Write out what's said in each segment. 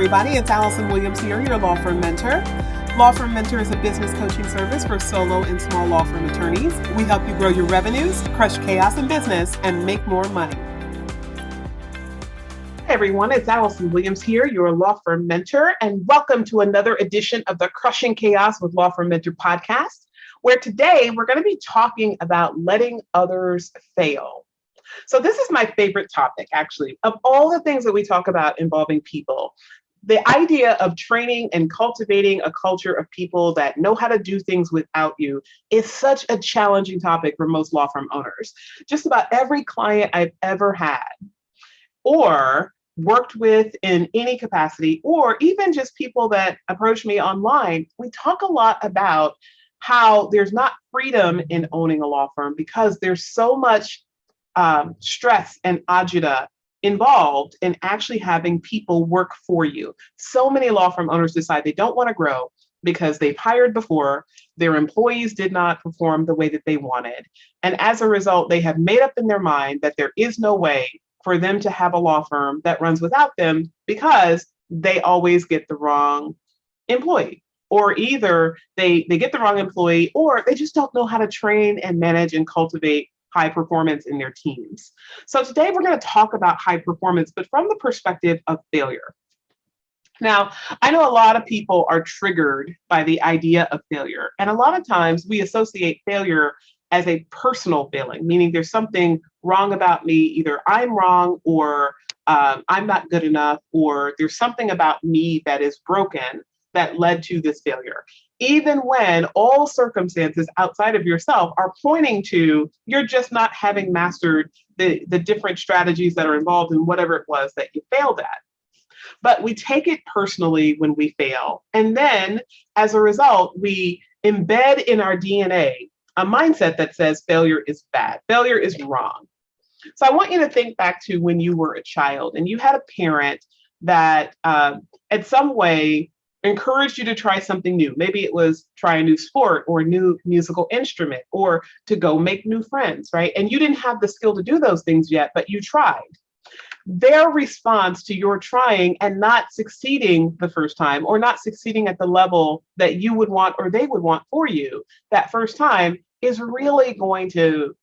everybody. It's Allison Williams here, your law firm mentor. Law Firm Mentor is a business coaching service for solo and small law firm attorneys. We help you grow your revenues, crush chaos in business, and make more money. Hey everyone, it's Allison Williams here, your law firm mentor, and welcome to another edition of the Crushing Chaos with Law Firm Mentor podcast, where today we're going to be talking about letting others fail. So this is my favorite topic, actually. Of all the things that we talk about involving people, the idea of training and cultivating a culture of people that know how to do things without you is such a challenging topic for most law firm owners. Just about every client I've ever had or worked with in any capacity, or even just people that approach me online, we talk a lot about how there's not freedom in owning a law firm because there's so much stress and agita involved in actually having people work for you. So many law firm owners decide they don't want to grow because they've hired before, their employees did not perform the way that they wanted. And as a result, they have made up in their mind that there is no way for them to have a law firm that runs without them because they always get the wrong employee. Or either they get the wrong employee, or they just don't know how to train and manage and cultivate high performance in their teams. So today we're going to talk about high performance, but from the perspective of failure. Now, I know a lot of people are triggered by the idea of failure. And a lot of times we associate failure as a personal failing, meaning there's something wrong about me. Either I'm wrong or I'm not good enough, or there's something about me that is broken that led to this failure. Even when all circumstances outside of yourself are pointing to you're just not having mastered the different strategies that are involved in whatever it was that you failed at. But we take it personally when we fail. And then as a result, we embed in our DNA a mindset that says failure is bad, failure is wrong. So I want you to think back to when you were a child and you had a parent that in some way encouraged you to try something new. Maybe it was try a new sport or a new musical instrument or to go make new friends, right? And you didn't have the skill to do those things yet, but you tried. Their response to your trying and not succeeding the first time, or not succeeding at the level that you would want or they would want for you that first time, is really going to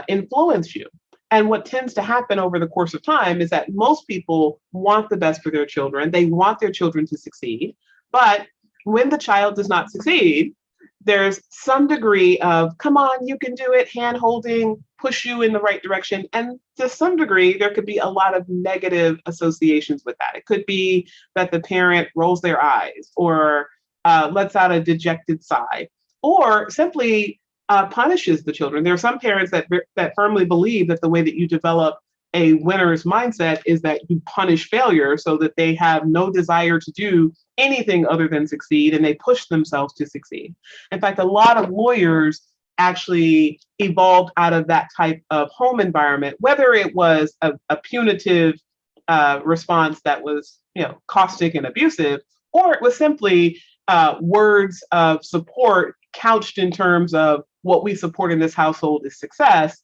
influence you. And what tends to happen over the course of time is that most people want the best for their children. They want their children to succeed. But when the child does not succeed, there's some degree of, come on, you can do it, hand holding, push you in the right direction. And to some degree, there could be a lot of negative associations with that. It could be that the parent rolls their eyes or lets out a dejected sigh, or simply punishes the children. There are some parents that firmly believe that the way that you develop a winner's mindset is that you punish failure so that they have no desire to do anything other than succeed, and they push themselves to succeed. In fact, a lot of lawyers actually evolved out of that type of home environment, whether it was a punitive response that was, caustic and abusive, or it was simply words of support couched in terms of what we support in this household is success,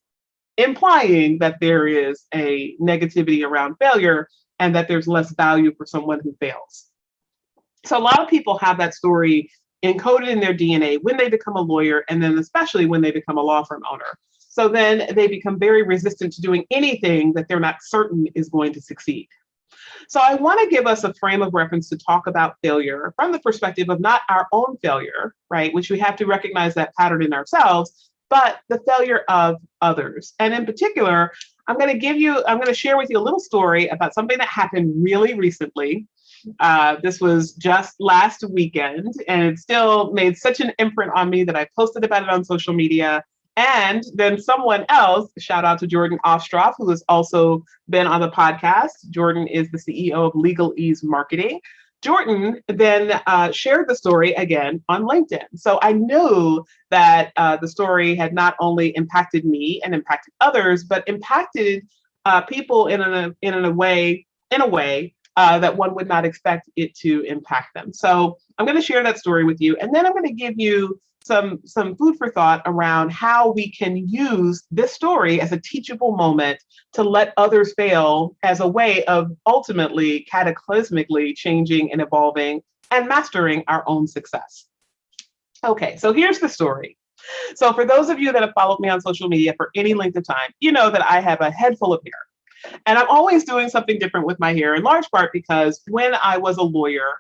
implying that there is a negativity around failure and that there's less value for someone who fails. So a lot of people have that story encoded in their DNA when they become a lawyer, and then especially when they become a law firm owner. So then they become very resistant to doing anything that they're not certain is going to succeed. So I want to give us a frame of reference to talk about failure from the perspective of not our own failure, right, which we have to recognize that pattern in ourselves, but the failure of others. And in particular, I'm going to share with you a little story about something that happened really recently. This was just last weekend, and it still made such an imprint on me that I posted about it on social media. And then someone else, shout out to Jordan Ostroff, who has also been on the podcast. Jordan is the CEO of Legal Ease Marketing. Jordan then shared the story again on LinkedIn. So I knew that the story had not only impacted me and impacted others, but impacted people in a way that one would not expect it to impact them. So I'm going to share that story with you, and then I'm going to give you some food for thought around how we can use this story as a teachable moment to let others fail as a way of ultimately cataclysmically changing and evolving and mastering our own success. Okay, so here's the story. So for those of you that have followed me on social media for any length of time, you know that I have a head full of hair. And I'm always doing something different with my hair, in large part because when I was a lawyer,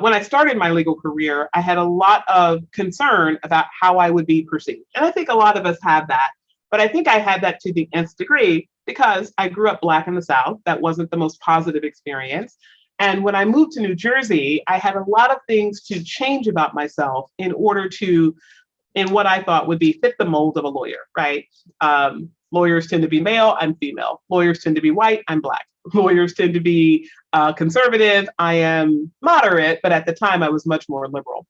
when I started my legal career, I had a lot of concern about how I would be perceived. And I think a lot of us have that. But I think I had that to the nth degree because I grew up Black in the South. That wasn't the most positive experience. And when I moved to New Jersey, I had a lot of things to change about myself in order to, in what I thought would be fit the mold of a lawyer, right? Lawyers tend to be male, I'm female. Lawyers tend to be white, I'm Black. Lawyers tend to be conservative, I am moderate, but at the time I was much more liberal.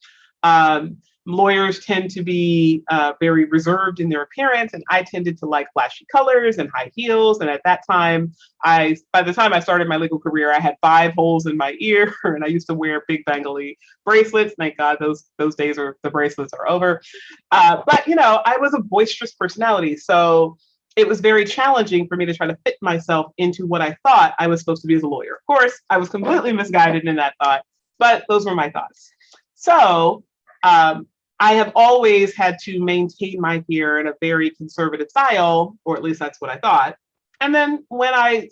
Lawyers tend to be very reserved in their appearance, and I tended to like flashy colors and high heels. And at that time, by the time I started my legal career, I had 5 holes in my ear, and I used to wear big bangly bracelets. Thank God those days are the bracelets are over. But you know, I was a boisterous personality, so it was very challenging for me to try to fit myself into what I thought I was supposed to be as a lawyer. Of course, I was completely misguided in that thought, but those were my thoughts. So I have always had to maintain my hair in a very conservative style, or at least that's what I thought. And then when I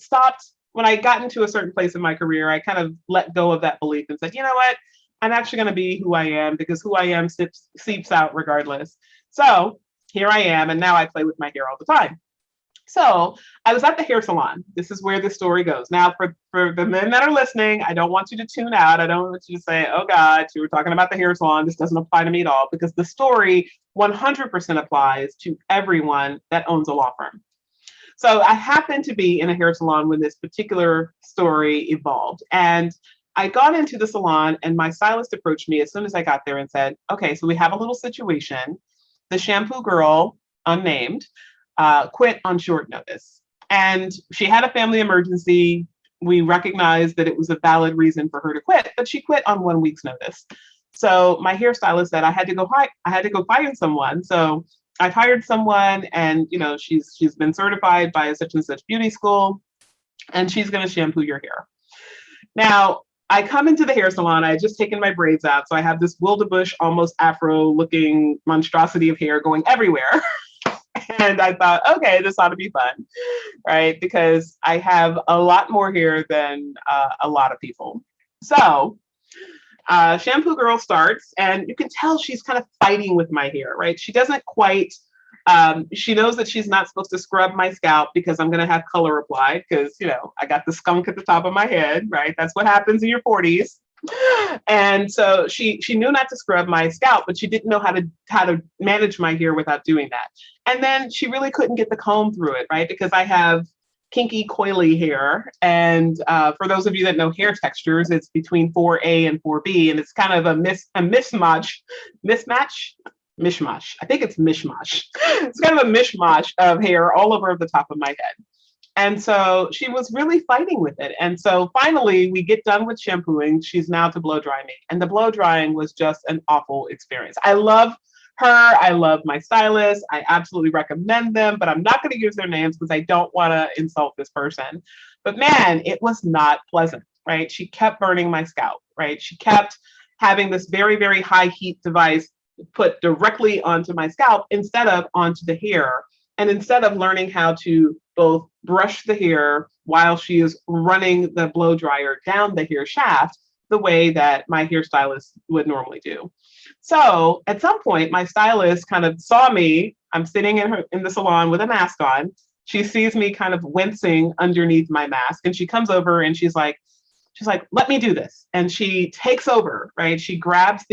got into a certain place in my career, I kind of let go of that belief and said, you know what? I'm actually going to be who I am because who I am seeps out regardless. So here I am. And now I play with my hair all the time. So I was at the hair salon. This is where the story goes. Now, for the men that are listening, I don't want you to tune out. I don't want you to say, oh God, you were talking about the hair salon. This doesn't apply to me at all, because the story 100% applies to everyone that owns a law firm. So I happened to be in a hair salon when this particular story evolved. And I got into the salon and my stylist approached me as soon as I got there and said, okay, so we have a little situation. The shampoo girl, unnamed, quit on short notice. And she had a family emergency. We recognized that it was a valid reason for her to quit, but she quit on 1 week's notice. So my hairstylist said I had to go find someone. So I've hired someone, and you know, she's been certified by a such and such beauty school, and she's going to shampoo your hair. Now, I come into the hair salon. I had just taken my braids out, so I have this Wildebush, almost afro-looking monstrosity of hair going everywhere. And I thought, okay, this ought to be fun, right? Because I have a lot more hair than a lot of people. So shampoo girl starts, and you can tell she's kind of fighting with my hair, right? She doesn't quite, she knows that she's not supposed to scrub my scalp because I'm going to have color applied because, you know, I got the skunk at the top of my head, right? That's what happens in your 40s. And so she knew not to scrub my scalp, but she didn't know how to manage my hair without doing that. And then she really couldn't get the comb through it, right? Because I have kinky, coily hair. And for those of you that know hair textures, it's between 4A and 4B, and it's kind of a mishmash. I think it's mishmash. It's kind of a mishmash of hair all over the top of my head. And so she was really fighting with it. And so finally we get done with shampooing. She's now to blow dry me. And the blow drying was just an awful experience. I love her. I love my stylist. I absolutely recommend them, but I'm not going to use their names because I don't want to insult this person. But man, it was not pleasant, right? She kept burning my scalp, right? She kept having this very, very high heat device put directly onto my scalp instead of onto the hair. And instead of learning how to both brush the hair while she is running the blow dryer down the hair shaft the way that my hairstylist would normally do. So at some point, my stylist kind of saw me. I'm sitting in the salon with a mask on. She sees me kind of wincing underneath my mask, and she comes over and she's like, let me do this. And she takes over, right? She grabs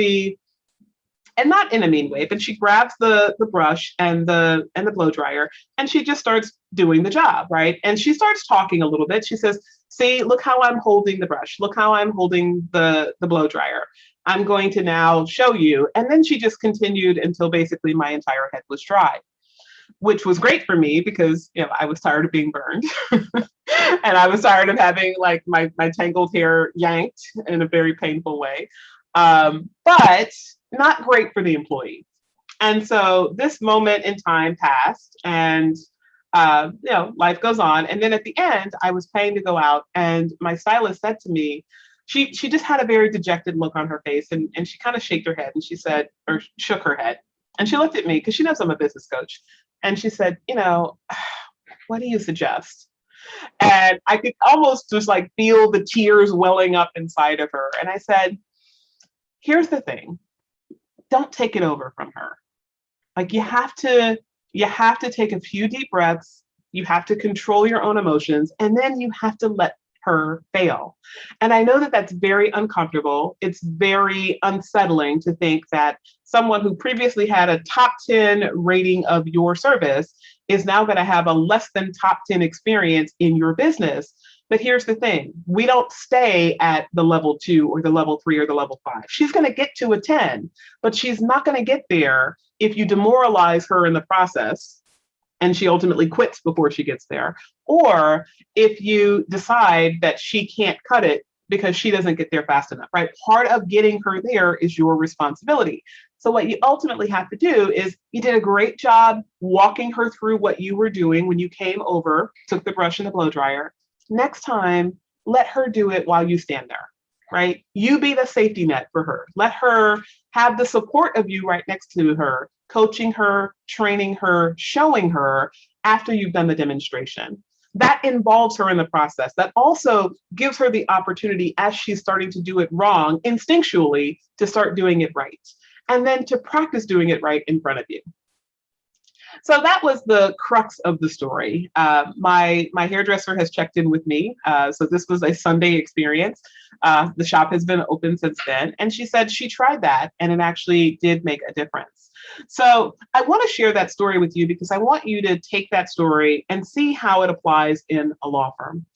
and not in a mean way, but she grabs the brush and the blow dryer, and she just starts doing the job, right? And she starts talking a little bit. She says, see, look how I'm holding the brush. Look how I'm holding the blow dryer. I'm going to now show you. And then she just continued until basically my entire head was dry, which was great for me because, you know, I was tired of being burned and I was tired of having like my tangled hair yanked in a very painful way. But not great for the employee. And so this moment in time passed, and life goes on. And then at the end, I was paying to go out, and my stylist said to me, she just had a very dejected look on her face, and she kind of shook her head, and she said, or shook her head, and she looked at me because she knows I'm a business coach, and she said, what do you suggest? And I could almost just like feel the tears welling up inside of her. And I said, here's the thing. Don't take it over from her. Like you have to take a few deep breaths. You have to control your own emotions, and then you have to let her fail. And I know that that's very uncomfortable. It's very unsettling to think that someone who previously had a top 10 rating of your service is now going to have a less than top 10 experience in your business. But here's the thing. We don't stay at the level 2 or the level 3 or the level 5. She's going to get to a 10, but she's not going to get there if you demoralize her in the process and she ultimately quits before she gets there, or if you decide that she can't cut it because she doesn't get there fast enough, right? Part of getting her there is your responsibility. So what you ultimately have to do is you did a great job walking her through what you were doing when you came over, took the brush and the blow dryer. Next time, let her do it while you stand there, right? You be the safety net for her. Let her have the support of you right next to her, coaching her, training her, showing her after you've done the demonstration. That involves her in the process. That also gives her the opportunity, as she's starting to do it wrong, instinctually, to start doing it right. And then to practice doing it right in front of you. So that was the crux of the story. My hairdresser has checked in with me. So this was a Sunday experience. The shop has been open since then. And she said she tried that and it actually did make a difference. So I want to share that story with you because I want you to take that story and see how it applies in a law firm.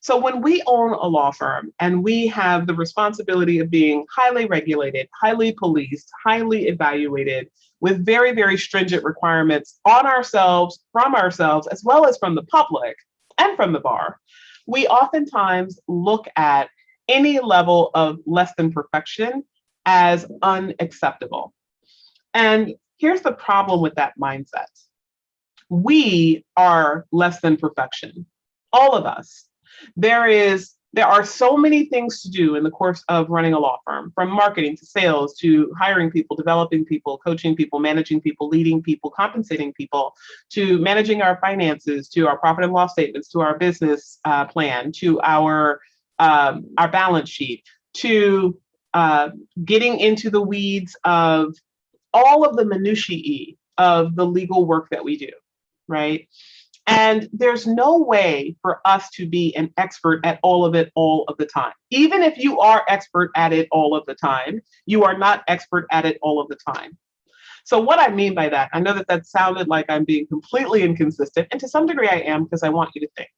So when we own a law firm and we have the responsibility of being highly regulated, highly policed, highly evaluated, with very, very stringent requirements on ourselves, from ourselves, as well as from the public and from the bar, we oftentimes look at any level of less than perfection as unacceptable. And here's the problem with that mindset. We are less than perfection, all of us. There are so many things to do in the course of running a law firm, from marketing to sales to hiring people, developing people, coaching people, managing people, leading people, compensating people, to managing our finances, to our profit and loss statements, to our business plan, to our balance sheet, to getting into the weeds of all of the minutiae of the legal work that we do, right? And there's no way for us to be an expert at all of it all of the time. Even if you are expert at it all of the time, you are not expert at it all of the time. So what I mean by that, I know that that sounded like I'm being completely inconsistent, and to some degree I am, because I want you to think.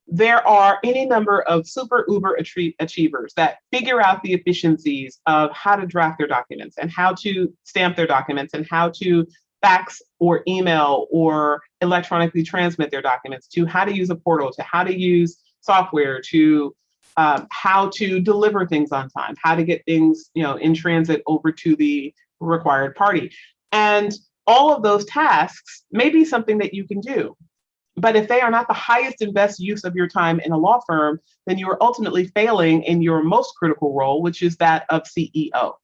There are any number of super uber achievers that figure out the efficiencies of how to draft their documents and how to stamp their documents and how to fax or email or electronically transmit their documents, to how to use a portal, to how to use software, to how to deliver things on time, how to get things, in transit over to the required party. And all of those tasks may be something that you can do. But if they are not the highest and best use of your time in a law firm, then you are ultimately failing in your most critical role, which is that of CEO.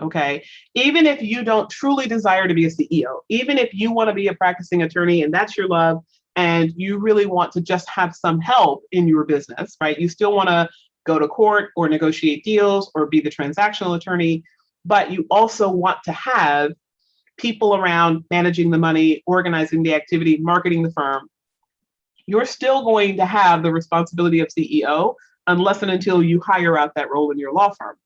Okay. Even if you don't truly desire to be a CEO, even if you want to be a practicing attorney and that's your love, and you really want to just have some help in your business, right? You still want to go to court or negotiate deals or be the transactional attorney, but you also want to have people around managing the money, organizing the activity, marketing the firm. You're still going to have the responsibility of CEO unless and until you hire out that role in your law firm.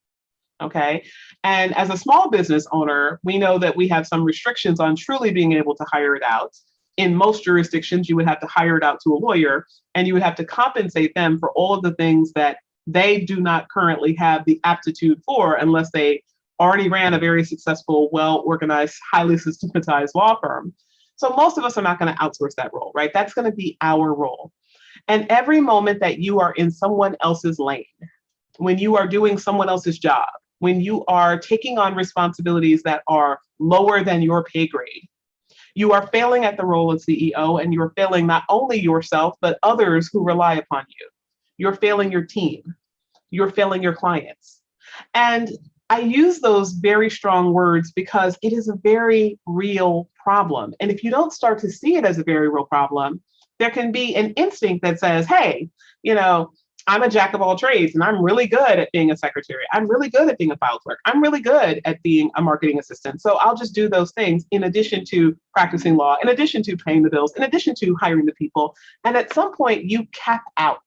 Okay. And as a small business owner, we know that we have some restrictions on truly being able to hire it out. In most jurisdictions, you would have to hire it out to a lawyer, and you would have to compensate them for all of the things that they do not currently have the aptitude for unless they already ran a very successful, well-organized, highly systematized law firm. So most of us are not going to outsource that role, right? That's going to be our role. And every moment that you are in someone else's lane, when you are doing someone else's job, when you are taking on responsibilities that are lower than your pay grade. You are failing at the role of CEO, and you're failing not only yourself, but others who rely upon you. You're failing your team. You're failing your clients. And I use those very strong words because it is a very real problem. And if you don't start to see it as a very real problem, there can be an instinct that says, hey, you know, I'm a jack of all trades and I'm really good at being a secretary. I'm really good at being a file clerk. I'm really good at being a marketing assistant. So I'll just do those things in addition to practicing law, in addition to paying the bills, in addition to hiring the people. And at some point you cap out.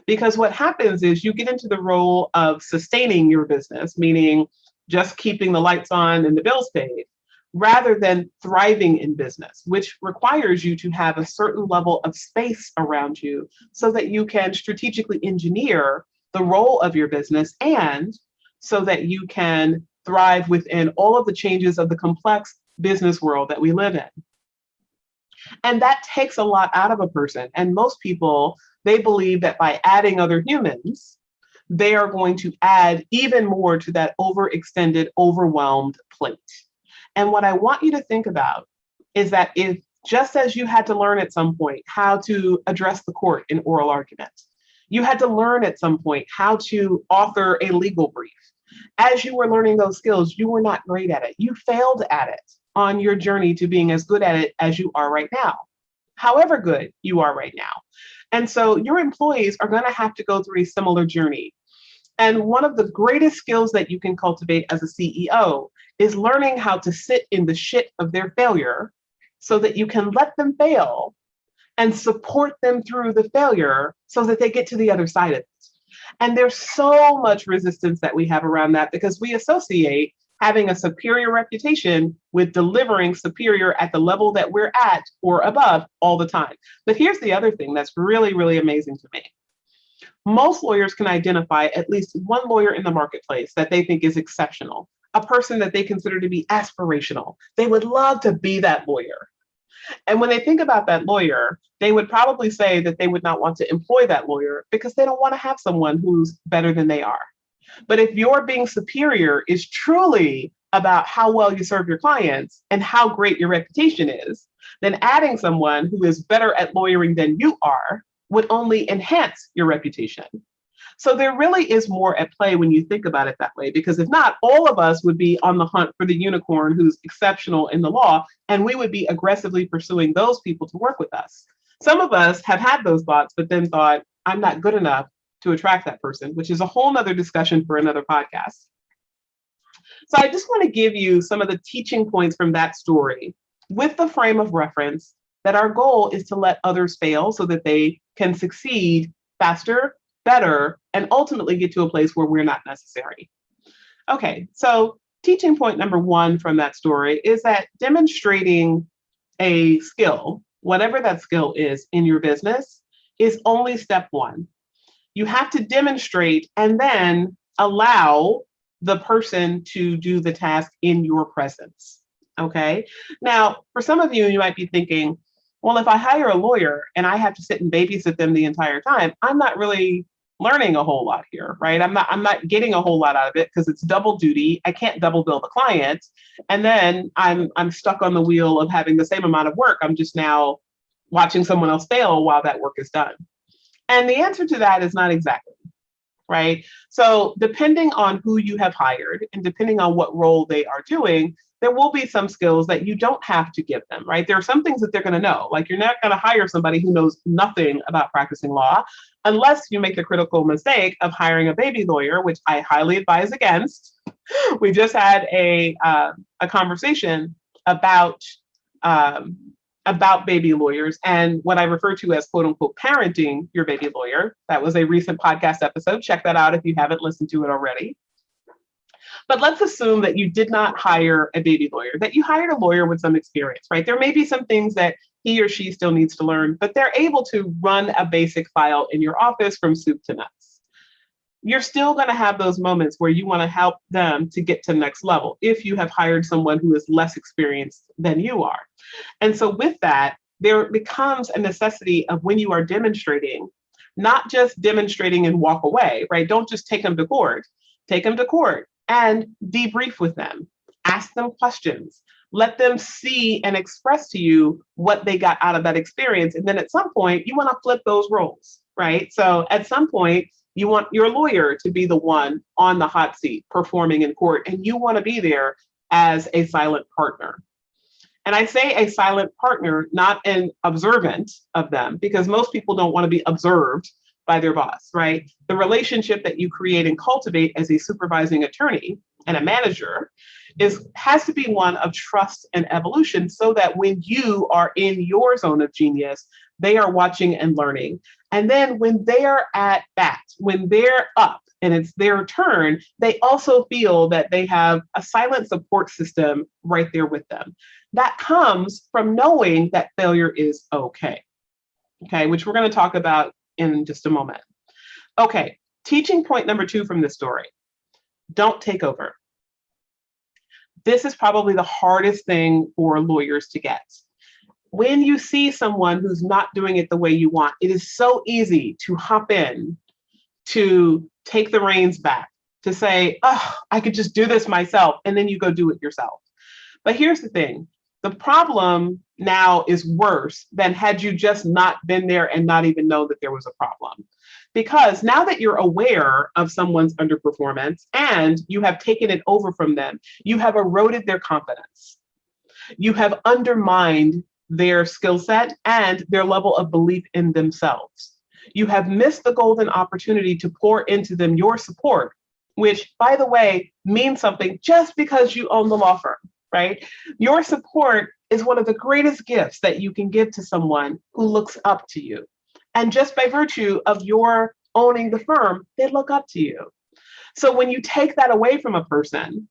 Because what happens is you get into the role of sustaining your business, meaning just keeping the lights on and the bills paid, rather than thriving in business, which requires you to have a certain level of space around you so that you can strategically engineer the role of your business and so that you can thrive within all of the changes of the complex business world that we live in. And that takes a lot out of a person. And most people, they believe that by adding other humans, they are going to add even more to that overextended, overwhelmed plate. And what I want you to think about is that if just as you had to learn at some point how to address the court in oral argument, you had to learn at some point how to author a legal brief. As you were learning those skills, you were not great at it. You failed at it on your journey to being as good at it as you are right now, however good you are right now. And so your employees are going to have to go through a similar journey. And one of the greatest skills that you can cultivate as a CEO is learning how to sit in the shit of their failure so that you can let them fail and support them through the failure so that they get to the other side of it. And there's so much resistance that we have around that because we associate having a superior reputation with delivering superior at the level that we're at or above all the time. But here's the other thing that's really, really amazing to me. Most lawyers can identify at least one lawyer in the marketplace that they think is exceptional, a person that they consider to be aspirational. They would love to be that lawyer. And when they think about that lawyer, they would probably say that they would not want to employ that lawyer because they don't want to have someone who's better than they are. But if your being superior is truly about how well you serve your clients and how great your reputation is, then adding someone who is better at lawyering than you are would only enhance your reputation. So there really is more at play when you think about it that way, because if not, all of us would be on the hunt for the unicorn who's exceptional in the law, and we would be aggressively pursuing those people to work with us. Some of us have had those thoughts, but then thought, I'm not good enough to attract that person, which is a whole nother discussion for another podcast. So I just want to give you some of the teaching points from that story with the frame of reference that our goal is to let others fail so that they can succeed faster, better, and ultimately get to a place where we're not necessary. Okay, so teaching point number one from that story is that demonstrating a skill, whatever that skill is in your business, is only step one. You have to demonstrate and then allow the person to do the task in your presence. Okay. Now, for some of you, you might be thinking, well, if I hire a lawyer and I have to sit and babysit them the entire time, I'm not really learning a whole lot here, right? I'm not getting a whole lot out of it because it's double duty. I can't double bill the client. And then I'm stuck on the wheel of having the same amount of work. I'm just now watching someone else fail while that work is done. And the answer to that is not exactly, right? So depending on who you have hired and depending on what role they are doing, there will be some skills that you don't have to give them, right? There are some things that they're going to know. Like you're not going to hire somebody who knows nothing about practicing law unless you make the critical mistake of hiring a baby lawyer, which I highly advise against. We just had a conversation about baby lawyers and what I refer to as quote unquote parenting your baby lawyer. That was a recent podcast episode. Check that out if you haven't listened to it already. But let's assume that you did not hire a baby lawyer, that you hired a lawyer with some experience, right? There may be some things that he or she still needs to learn, but they're able to run a basic file in your office from soup to nuts. You're still going to have those moments where you want to help them to get to the next level if you have hired someone who is less experienced than you are. And so with that, there becomes a necessity of when you are demonstrating, not just demonstrating and walk away, right? Don't just take them to court. Take them to court and debrief with them. Ask them questions. Let them see and express to you what they got out of that experience. And then at some point, you want to flip those roles, right? So at some point, you want your lawyer to be the one on the hot seat performing in court, and you want to be there as a silent partner. And I say a silent partner, not an observant of them, because most people don't want to be observed by their boss, right? The relationship that you create and cultivate as a supervising attorney and a manager has to be one of trust and evolution, so that when you are in your zone of genius, they are watching and learning. And then when they are at bat, when they're up and it's their turn, they also feel that they have a silent support system right there with them. That comes from knowing that failure is okay. Okay, which we're going to talk about in just a moment. Okay, teaching point number 2 from this story: don't take over. This is probably the hardest thing for lawyers to get. When you see someone who's not doing it the way you want, it is so easy to hop in, to take the reins back, to say, oh, I could just do this myself. And then you go do it yourself. But here's the thing. The problem now is worse than had you just not been there and not even know that there was a problem. Because now that you're aware of someone's underperformance and you have taken it over from them, you have eroded their confidence. You have undermined their skill set and their level of belief in themselves. You have missed the golden opportunity to pour into them your support, which, by the way, means something just because you own the law firm, right? Your support is one of the greatest gifts that you can give to someone who looks up to you. And just by virtue of your owning the firm, they look up to you. So when you take that away from a person,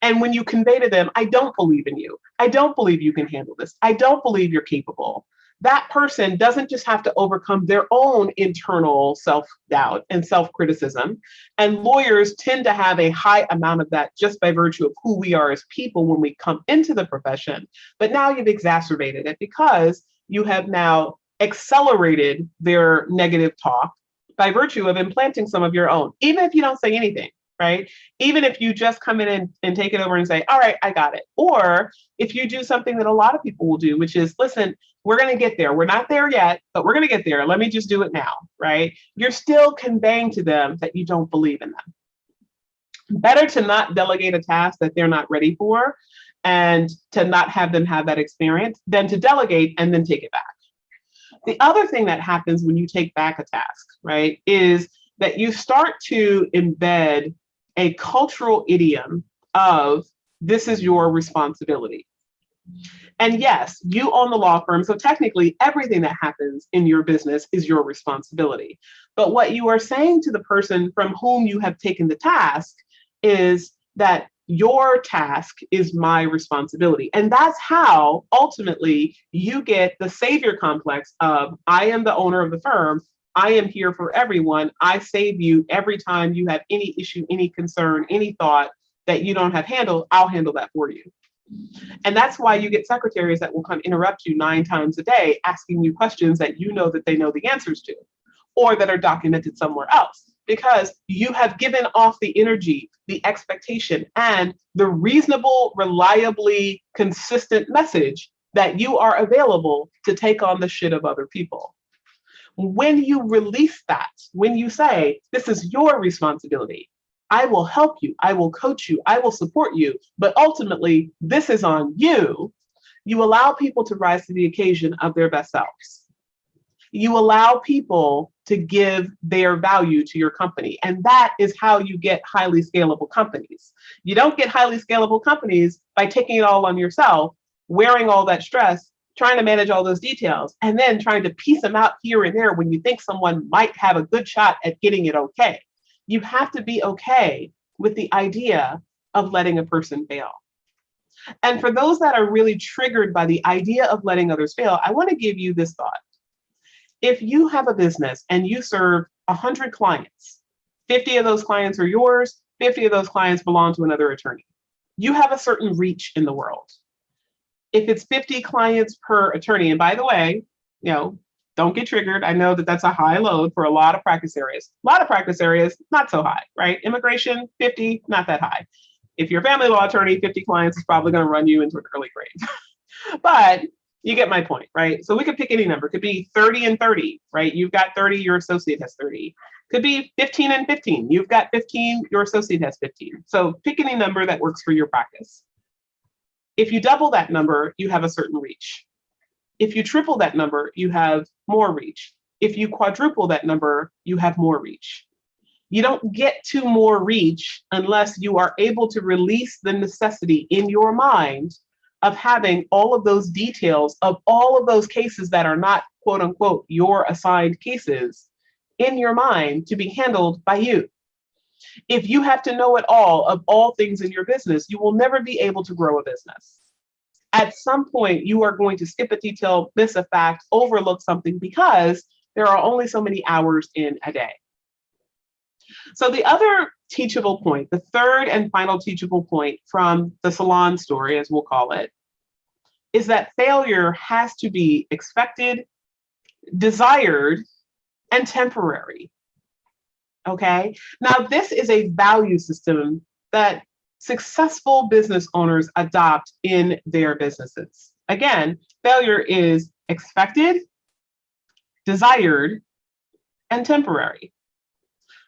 and when you convey to them, I don't believe in you, I don't believe you can handle this, I don't believe you're capable, that person doesn't just have to overcome their own internal self-doubt and self-criticism. And lawyers tend to have a high amount of that just by virtue of who we are as people when we come into the profession. But now you've exacerbated it because you have now accelerated their negative talk by virtue of implanting some of your own, even if you don't say anything, right? Even if you just come in and take it over and say, all right, I got it. Or if you do something that a lot of people will do, which is, listen, we're going to get there. We're not there yet, but we're going to get there. Let me just do it now, right? You're still conveying to them that you don't believe in them. Better to not delegate a task that they're not ready for and to not have them have that experience than to delegate and then take it back. The other thing that happens when you take back a task, right, is that you start to embed a cultural idiom of this is your responsibility. And yes, you own the law firm, so technically everything that happens in your business is your responsibility. But what you are saying to the person from whom you have taken the task is that your task is my responsibility. And that's how ultimately you get the savior complex of I am the owner of the firm. I am here for everyone. I save you every time you have any issue, any concern, any thought that you don't have handled. I'll handle that for you. And that's why you get secretaries that will come interrupt you 9 times a day, asking you questions that you know that they know the answers to, or that are documented somewhere else, because you have given off the energy, the expectation, and the reasonable, reliably consistent message that you are available to take on the shit of other people. When you release that, when you say, this is your responsibility, I will help you, I will coach you, I will support you, but ultimately this is on you, you allow people to rise to the occasion of their best selves. You allow people to give their value to your company. And that is how you get highly scalable companies. You don't get highly scalable companies by taking it all on yourself, wearing all that stress, trying to manage all those details, and then trying to piece them out here and there when you think someone might have a good shot at getting it okay. You have to be okay with the idea of letting a person fail. And for those that are really triggered by the idea of letting others fail, I want to give you this thought. If you have a business and you serve 100 clients, 50 of those clients are yours, 50 of those clients belong to another attorney. You have a certain reach in the world. If it's 50 clients per attorney, and by the way, Don't get triggered. I know that that's a high load for a lot of practice areas. A lot of practice areas, not so high, right? Immigration, 50, not that high. If you're a family law attorney, 50 clients is probably going to run you into an early grave. But you get my point, right? So we could pick any number. It could be 30 and 30, right? You've got 30, your associate has 30. Could be 15 and 15. You've got 15, your associate has 15. So pick any number that works for your practice. If you double that number, you have a certain reach. If you triple that number, you have more reach. If you quadruple that number, you have more reach. You don't get to more reach unless you are able to release the necessity in your mind of having all of those details of all of those cases that are not, quote unquote, your assigned cases in your mind to be handled by you. If you have to know it all of all things in your business, you will never be able to grow a business. At some point, you are going to skip a detail, miss a fact, overlook something because there are only so many hours in a day. So the other teachable point, the third and final teachable point from the salon story, as we'll call it, is that failure has to be expected, desired, and temporary. Okay. Now, this is a value system that successful business owners adopt in their businesses. Again, failure is expected, desired, and temporary.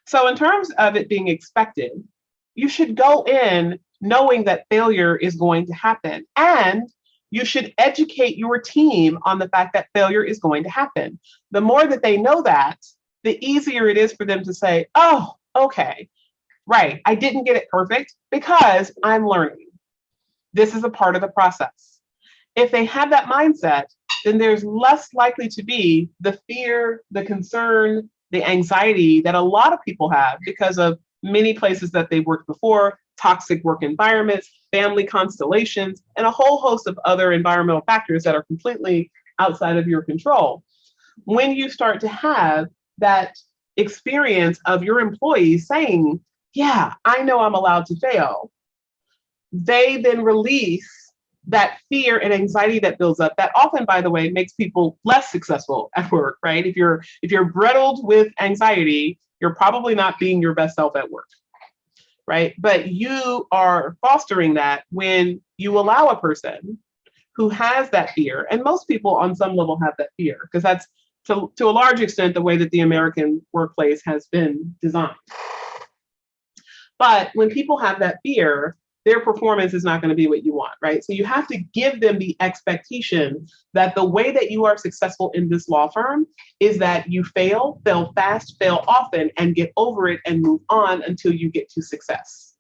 So in terms of it being expected, you should go in knowing that failure is going to happen. And you should educate your team on the fact that failure is going to happen. The more that they know that, the easier it is for them to say, oh, okay, right, I didn't get it perfect because I'm learning. This is a part of the process. If they have that mindset, then there's less likely to be the fear, the concern, the anxiety that a lot of people have because of many places that they've worked before, toxic work environments, family constellations, and a whole host of other environmental factors that are completely outside of your control. When you start to have that experience of your employees saying, yeah, I know I'm allowed to fail, they then release that fear and anxiety that builds up that often, by the way, makes people less successful at work, right? If you're brittled with anxiety, you're probably not being your best self at work, right? But you are fostering that when you allow a person who has that fear, and most people on some level have that fear, because that's to a large extent the way that the American workplace has been designed. But when people have that fear, their performance is not going to be what you want, right? So you have to give them the expectation that the way that you are successful in this law firm is that you fail fast, fail often, and get over it and move on until you get to success.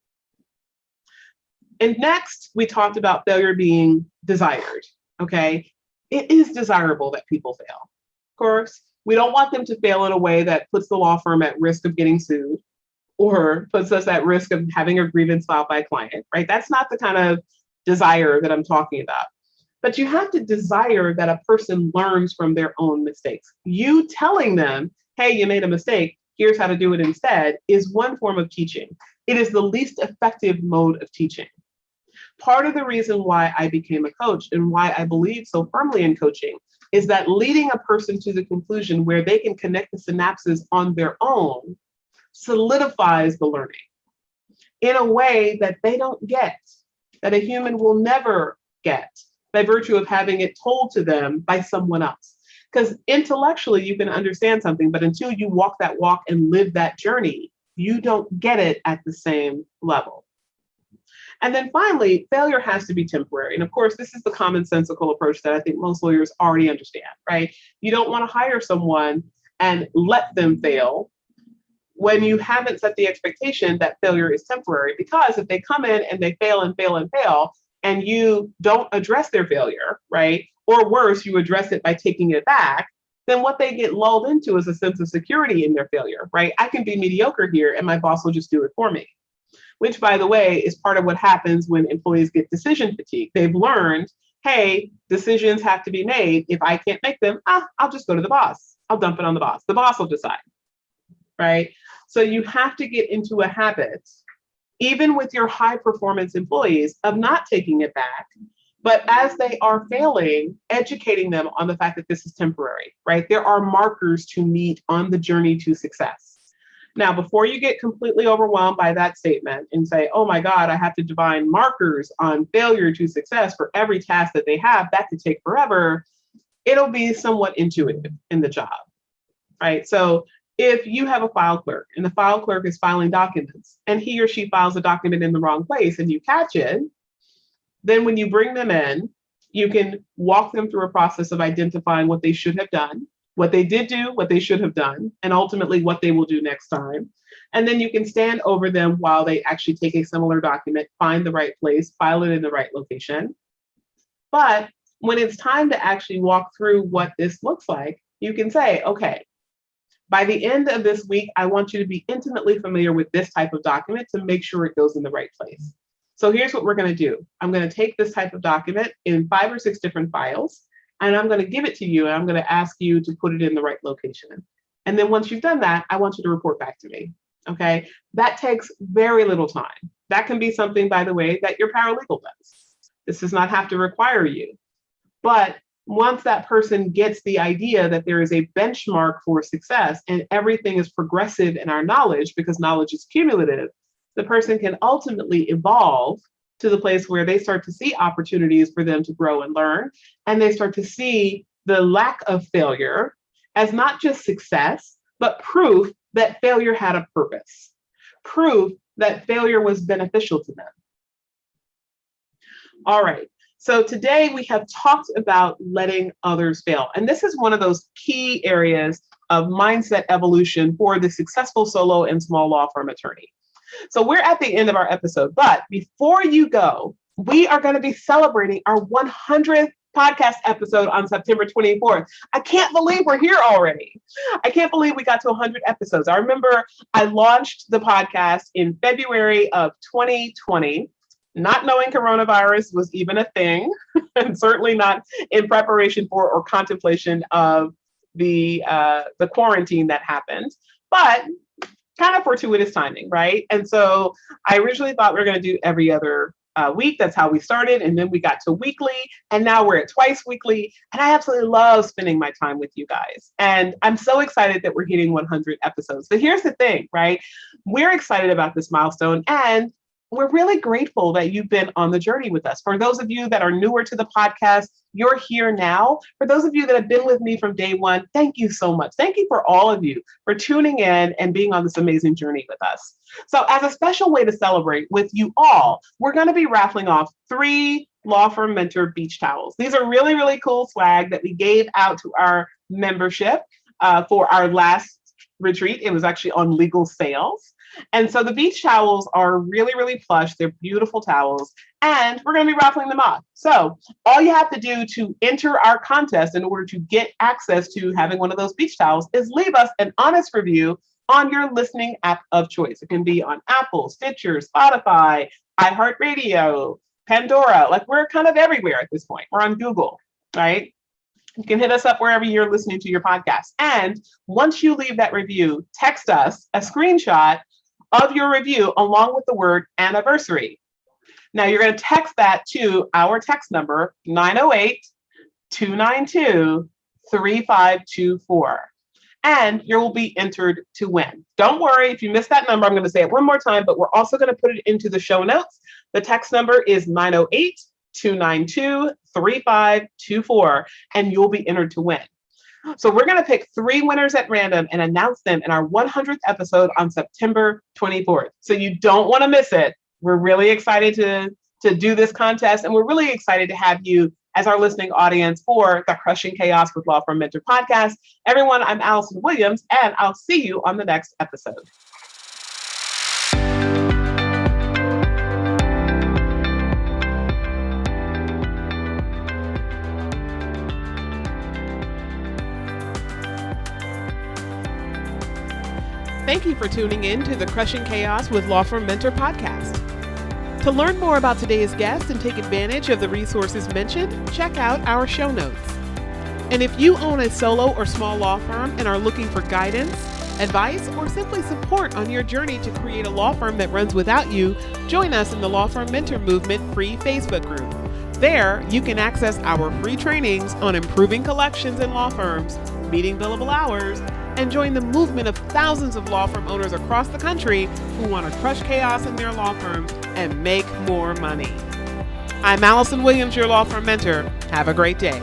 And next, we talked about failure being desired, okay? It is desirable that people fail. Of course, we don't want them to fail in a way that puts the law firm at risk of getting sued, or puts us at risk of having a grievance filed by a client, right? That's not the kind of desire that I'm talking about. But you have to desire that a person learns from their own mistakes. You telling them, hey, you made a mistake, here's how to do it instead, is one form of teaching. It is the least effective mode of teaching. Part of the reason why I became a coach and why I believe so firmly in coaching is that leading a person to the conclusion where they can connect the synapses on their own solidifies the learning in a way that they don't get, that a human will never get by virtue of having it told to them by someone else. Because intellectually you can understand something, but until you walk that walk and live that journey, you don't get it at the same level. And then finally, failure has to be temporary. And of course, this is the commonsensical approach that I think most lawyers already understand, right? You don't want to hire someone and let them fail when you haven't set the expectation that failure is temporary. Because if they come in and they fail and fail and fail, and you don't address their failure, right? Or worse, you address it by taking it back, then what they get lulled into is a sense of security in their failure, right? I can be mediocre here and my boss will just do it for me. Which, by the way, is part of what happens when employees get decision fatigue. They've learned, hey, decisions have to be made. If I can't make them, I'll just go to the boss. I'll dump it on the boss. The boss will decide, right? So you have to get into a habit, even with your high performance employees, of not taking it back, But as they are failing, educating them on the fact that this is temporary, right? There are markers to meet on the journey to success. Now, before you get completely overwhelmed by that statement and say, oh my God, I have to define markers on failure to success for every task that they have, that could take forever. It'll be somewhat intuitive in the job, right? So if you have a file clerk and the file clerk is filing documents and he or she files a document in the wrong place and you catch it, then when you bring them in, you can walk them through a process of identifying what they should have done, what they did do, what they should have done, and ultimately what they will do next time. And then you can stand over them while they actually take a similar document, find the right place, file it in the right location. But when it's time to actually walk through what this looks like, you can say, okay, by the end of this week, I want you to be intimately familiar with this type of document to make sure it goes in the right place. So here's what we're going to do. I'm going to take this type of document in 5 or 6 different files, and I'm going to give it to you, and I'm going to ask you to put it in the right location. And then once you've done that, I want you to report back to me. Okay? That takes very little time. That can be something, by the way, that your paralegal does. This does not have to require you. But once that person gets the idea that there is a benchmark for success and everything is progressive in our knowledge because knowledge is cumulative, the person can ultimately evolve to the place where they start to see opportunities for them to grow and learn. And they start to see the lack of failure as not just success, but proof that failure had a purpose, proof that failure was beneficial to them. All right. So today we have talked about letting others fail. And this is one of those key areas of mindset evolution for the successful solo and small law firm attorney. So we're at the end of our episode, but before you go, we are going to be celebrating our 100th podcast episode on September 24th. I can't believe we're here already. I can't believe we got to 100 episodes. I remember I launched the podcast in February of 2020. Not knowing coronavirus was even a thing, and certainly not in preparation for or contemplation of the quarantine that happened, but kind of fortuitous timing, right? And so I originally thought we were going to do every other week. That's how we started, and then we got to weekly, and now we're at twice weekly, and I absolutely love spending my time with you guys. And I'm so excited that we're hitting 100 episodes. But here's the thing, right? We're excited about this milestone, and we're really grateful that you've been on the journey with us. For those of you that are newer to the podcast, you're here now. For those of you that have been with me from day one, thank you so much. Thank you for all of you for tuning in and being on this amazing journey with us. So as a special way to celebrate with you all, we're going to be raffling off 3 Law Firm Mentor beach towels. These are really, really cool swag that we gave out to our membership for our last retreat. It was actually on legal sales. And so the beach towels are really, really plush. They're beautiful towels, and we're going to be raffling them off. So all you have to do to enter our contest in order to get access to having one of those beach towels is leave us an honest review on your listening app of choice. It can be on Apple, Stitcher, Spotify, iHeartRadio, Pandora. Like, we're kind of everywhere at this point. We're on Google, right? You can hit us up wherever you're listening to your podcast. And once you leave that review, text us a screenshot of your review along with the word anniversary. Now you're going to text that to our text number 908-292-3524. And you will be entered to win. Don't worry if you missed that number. I'm going to say it one more time, but we're also going to put it into the show notes. The text number is 908-292-3524, and you'll be entered to win. So we're going to pick 3 winners at random and announce them in our 100th episode on September 24th. So you don't want to miss it. We're really excited to do this contest, and we're really excited to have you as our listening audience for the Crushing Chaos with Law Firm Mentor podcast. Everyone, I'm Allison Williams, and I'll see you on the next episode. Thank you for tuning in to the Crushing Chaos with Law Firm Mentor podcast. To learn more about today's guest and take advantage of the resources mentioned, check out our show notes. And if you own a solo or small law firm and are looking for guidance, advice, or simply support on your journey to create a law firm that runs without you, join us in the Law Firm Mentor Movement free Facebook group. There, you can access our free trainings on improving collections in law firms, meeting billable hours, and join the movement of thousands of law firm owners across the country who want to crush chaos in their law firms and make more money. I'm Allison Williams, your law firm mentor. Have a great day.